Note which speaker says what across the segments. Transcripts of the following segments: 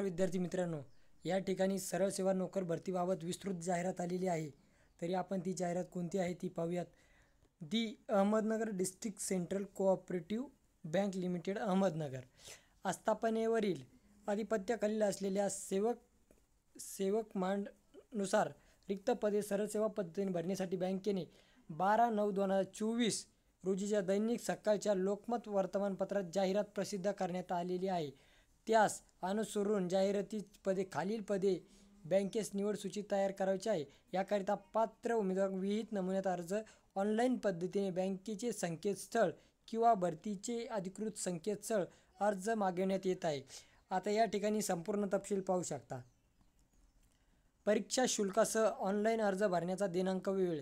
Speaker 1: विद्यार्थी मित्रांनो, या ठिकाणी सरळ सेवा नोकर भरतीबाबत विस्तृत जाहिरात आलेली आहे. तरी आपण ती जाहिरात कोणती आहे ती पाहूयात. The Ahmednagar district central cooperative bank limited Ahmednagar आस्थापनेवरील आधिपत्याखाली असलेल्या सेवक मांडनुसार रिक्त पदे सरळ सेवा पद्धतीने भरण्यासाठी बँकेने 12/9/2024 रोजीच्या दैनिक सकाळच्या लोकमत वर्तमानपत्रात जाहिरात प्रसिद्ध करण्यात आलेली आहे. त्यास अनुसरून जाहिराती खालील पदे बँकेस निवड सूची तयार करायची आहे. याकरिता पात्र उमेदवार विहित नमुन्यात अर्ज ऑनलाईन पद्धतीने बँकेचे संकेतस्थळ किंवा भरतीचे अधिकृत संकेतस्थळ अर्ज मागवण्यात येत आहे. आता या ठिकाणी संपूर्ण तपशील पाहू शकता. परीक्षा शुल्कासह ऑनलाईन अर्ज भरण्याचा दिनांक वेळ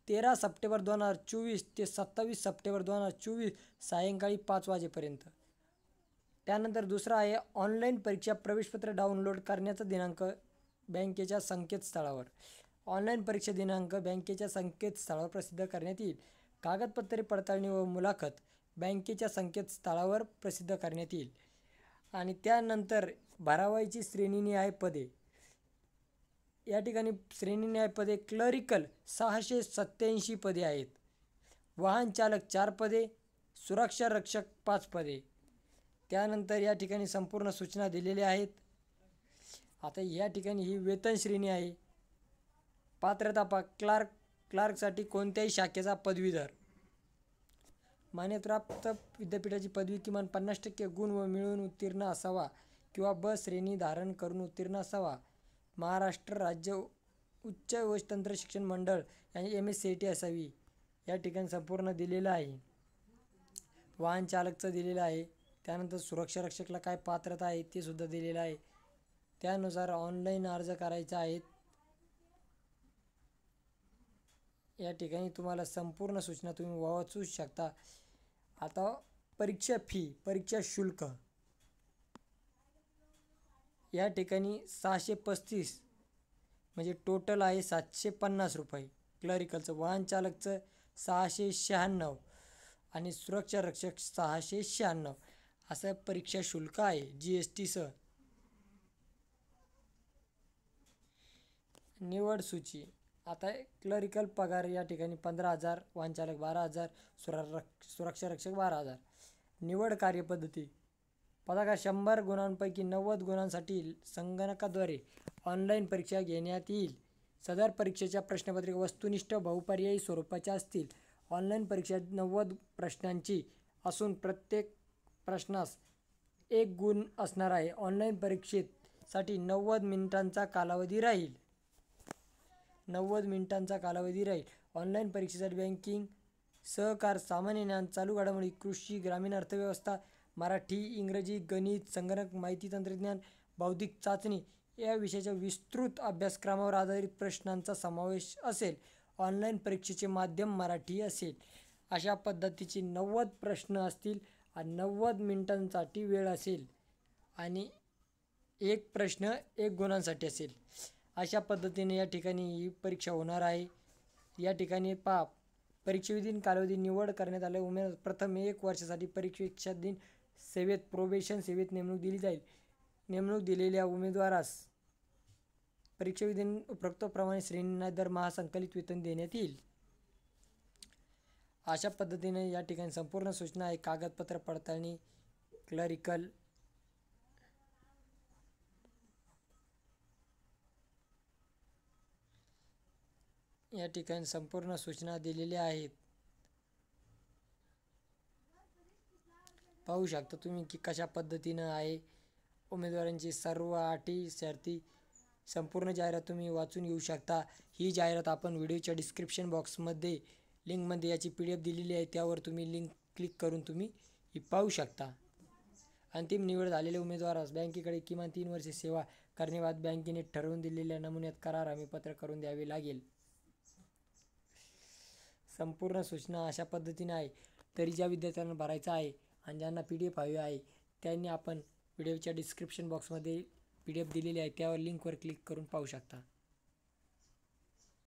Speaker 1: 13 सप्टेंबर 2024 ते 27 सप्टेंबर 2024 सायंकाळी 5 वाजेपर्यंत. त्यानंतर दुसरा आहे ऑनलाईन परीक्षा प्रवेशपत्र डाउनलोड करण्याचा दिनांक बँकेच्या संकेतस्थळावर. ऑनलाईन परीक्षा दिनांक बँकेच्या संकेतस्थळावर प्रसिद्ध करण्यात येईल. कागदपत्रे पडताळणी व मुलाखत बँकेच्या संकेतस्थळावर प्रसिद्ध करण्यात येईल. आणि त्यानंतर भरावयाची श्रेणीनिहाय पदे. या ठिकाणी श्रेणीनिहाय पदे क्लरिकल 687 पदे आहेत. वाहन चालक 4 पदे, सुरक्षा रक्षक 5 पदे. त्यानंतर या ठिकाणी संपूर्ण सूचना दिलेल्या आहेत. आता या ठिकाणी ही वेतन श्रेणी आहे. पात्रता क्लार्कसाठी कोणत्याही शाखेचा पदवीधर, मान्यताप्राप्त विद्यापीठाची पदवी, किमान 50% गुण व मिळवून उत्तीर्ण असावा किंवा ब श्रेणी धारण करून उत्तीर्ण असावा. महाराष्ट्र राज्य उच्च व तंत्र शिक्षण मंडळ यांनी MSCIT असावी. या ठिकाणी संपूर्ण दिलेलं आहे. वाहन चालकचं दिलेलं आहे. त्यानंतर सुरक्षा रक्षकला काय पात्रता आहे ते सुद्धा दिलेलं आहे. त्यानुसार ऑनलाईन अर्ज करायचा आहे. या ठिकाणी तुम्हाला संपूर्ण सूचना तुम्ही वाचू शकता. आता परीक्षा फी, परीक्षा शुल्क या ठिकाणी 635 म्हणजे टोटल आहे 750 रुपये क्लरिकलचं. वाहन चालकचं 696 आणि सुरक्षा रक्षक 696 असं परीक्षा शुल्क आहे GST सह. निवड सूची. आता क्लरिकल पगार या ठिकाणी 15,000, वाहन चालक 12,000, सुरक्षा रक्षक 12,000. निवड कार्यपद्धती. पदकात 100 गुणांपैकी 90 गुणांसाठी संगणकाद्वारे ऑनलाईन परीक्षा घेण्यात येईल. सदर परीक्षेच्या प्रश्नपत्रिका वस्तुनिष्ठ बहुपर्यायी स्वरूपाच्या असतील. ऑनलाईन परीक्षा 90 प्रश्नांची असून प्रत्येक प्रश्नास 1 गुण असणार आहे. ऑनलाईन परीक्षेसाठी 90 मिनिटांचा कालावधी राहील. 90 मिनिटांचा कालावधी राहील. ऑनलाईन परीक्षेसाठी बँकिंग, सहकार, सामान्य ज्ञान, चालू घडामोडी, कृषी, ग्रामीण अर्थव्यवस्था, मराठी, इंग्रजी, गणित, संगणक, माहिती तंत्रज्ञान, बौद्धिक चाचणी या विषयाच्या विस्तृत अभ्यासक्रमावर आधारित प्रश्नांचा समावेश असेल. ऑनलाईन परीक्षेचे माध्यम मराठी असेल. अशा पद्धतीचे 90 प्रश्न असतील आणि 90 मिनिटांसाठी वेळ असेल आणि 1 प्रश्न 1 गुणांसाठी असेल. अशा पद्धतीने या ठिकाणी ही परीक्षा होणार आहे. या ठिकाणी परीक्षेविधीन कालावधी. निवड करण्यात आलेल्या उमेदवार प्रथम 1 वर्षासाठी परीक्षाधीन सेवेत प्रोबेशन सेवेत नेमणूक दिली जाईल. नेमणूक दिलेल्या उमेदवारास परीक्षेविधीन उपरोक्तप्रमाणे श्रेणीनिहाय दरमहा संकलित वेतन देण्यात येईल. अशा पद्धतीने या ठिकाणी संपूर्ण सूचना आहे. कागदपत्र पडताळणी, क्लरिकल, या ठिकाणी संपूर्ण सूचना दिलेल्या आहेत. पाहू शकता तुम्ही की कशा पद्धतीनं आहे. उमेदवारांची सर्व अटी शर्ती संपूर्ण जाहिरात तुम्ही वाचून घेऊ शकता. ही जाहिरात आपण व्हिडिओच्या डिस्क्रिप्शन बॉक्समध्ये लिंकमध्ये याची PDF दिलेली आहे. त्यावर तुम्ही लिंक क्लिक करून तुम्ही ही पाहू शकता. अंतिम निवड झालेल्या उमेदवारास बँकेकडे किमान 3 वर्षे सेवा करण्याबाबत बँकेने ठरवून दिलेल्या नमुन्यात करार हमीपत्र करून द्यावे लागेल. संपूर्ण सूचना अशा पद्धतीने आहे. तरी ज्या विद्यार्थ्यांना भरायचं आहे आणि ज्यांना PDF हवी आहे त्यांनी आपण व्हिडिओच्या डिस्क्रिप्शन बॉक्समध्ये PDF दिलेली आहे त्यावर लिंकवर क्लिक करून पाहू शकता.